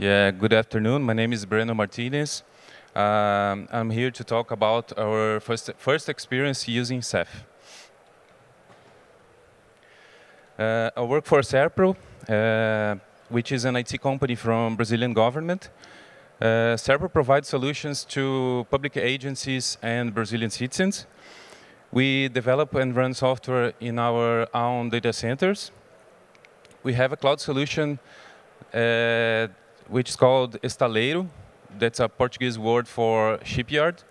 Yeah, good afternoon. My name is Brenno Martinez. I'm here to talk about our first experience using Ceph. I work for Serpro, which is an IT company from Brazilian government. Serpro provides solutions to public agencies and Brazilian citizens. We develop and run software in our own data centers. We have a cloud solution which is called estaleiro. That's a Portuguese word for shipyard.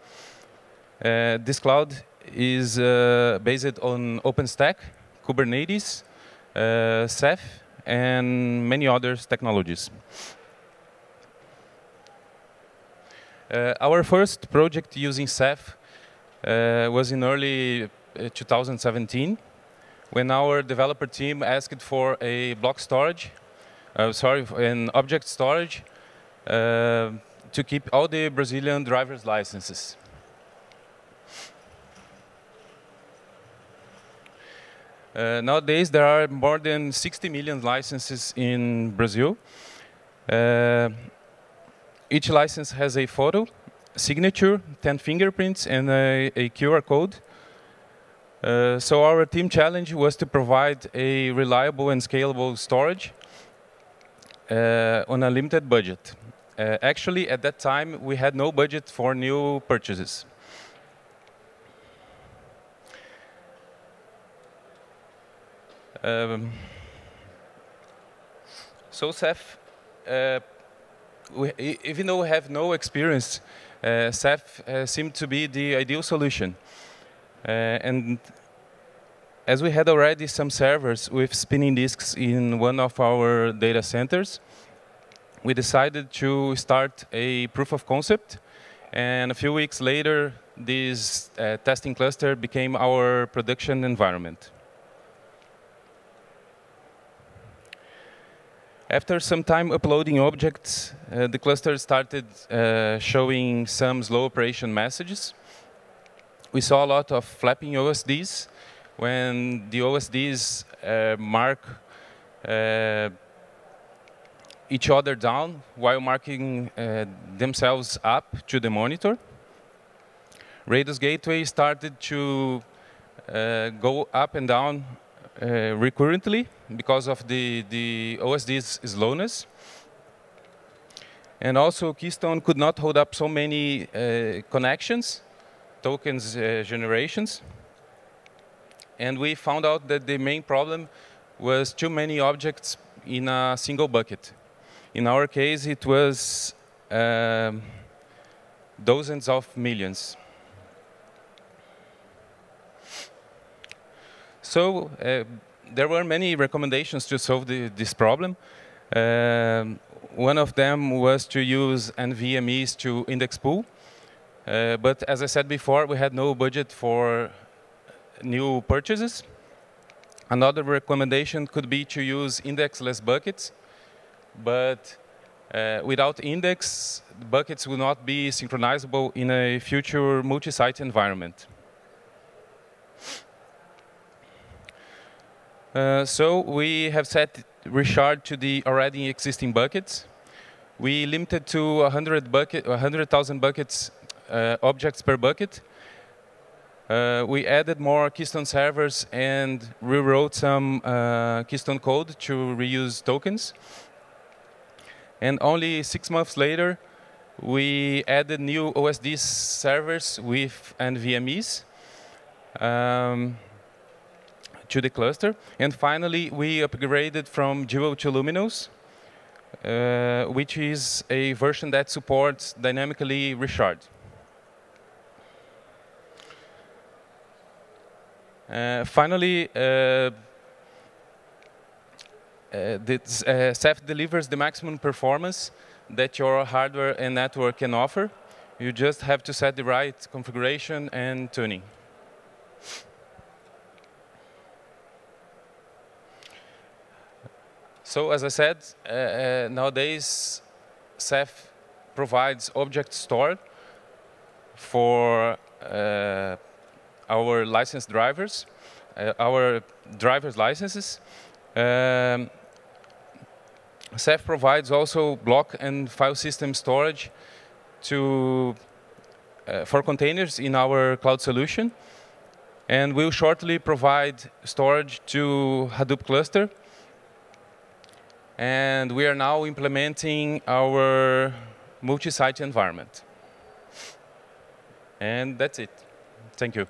This cloud is based on OpenStack, Kubernetes, Ceph, and many other technologies. Our first project using Ceph was in early 2017, when our developer team asked for a block storage, an object storage to keep all the Brazilian driver's licenses. Nowadays, there are more than 60 million licenses in Brazil. Each license has a photo, signature, 10 fingerprints, and a QR code. So our team challenge was to provide a reliable and scalable storage on a limited budget. Actually, at that time, we had no budget for new purchases. So Ceph, even though we have no experience, Ceph seemed to be the ideal solution. And as we had already some servers with spinning disks in one of our data centers, we decided to start a proof of concept. And a few weeks later, this testing cluster became our production environment. After some time uploading objects, the cluster started showing some slow operation messages. We saw a lot of flapping OSDs when the OSDs mark each other down while marking themselves up to the monitor. Rados gateway started to go up and down recurrently because of the OSD's slowness. And also, Keystone could not hold up so many connections, tokens generations. And we found out that the main problem was too many objects in a single bucket. In our case, it was dozens of millions. So there were many recommendations to solve this problem. One of them was to use NVMEs to index pool. But as I said before, we had no budget for new purchases. Another recommendation could be to use indexless buckets. But without index, buckets will not be synchronizable in a future multi-site environment. So we have set reshard to the already existing buckets. We limited to 100,000 buckets, objects per bucket. We added more Keystone servers and rewrote some Keystone code to reuse tokens. And only 6 months later, we added new OSD servers with NVMEs to the cluster. And finally, we upgraded from Dual to Luminous, which is a version that supports dynamically reshard. Finally, Ceph delivers the maximum performance that your hardware and network can offer. You just have to set the right configuration and tuning. So as I said, nowadays, Ceph provides object store for our licensed drivers, our driver's licenses. Ceph provides also block and file system storage for containers in our cloud solution. And we'll shortly provide storage to Hadoop cluster. And we are now implementing our multi-site environment. And that's it. Thank you.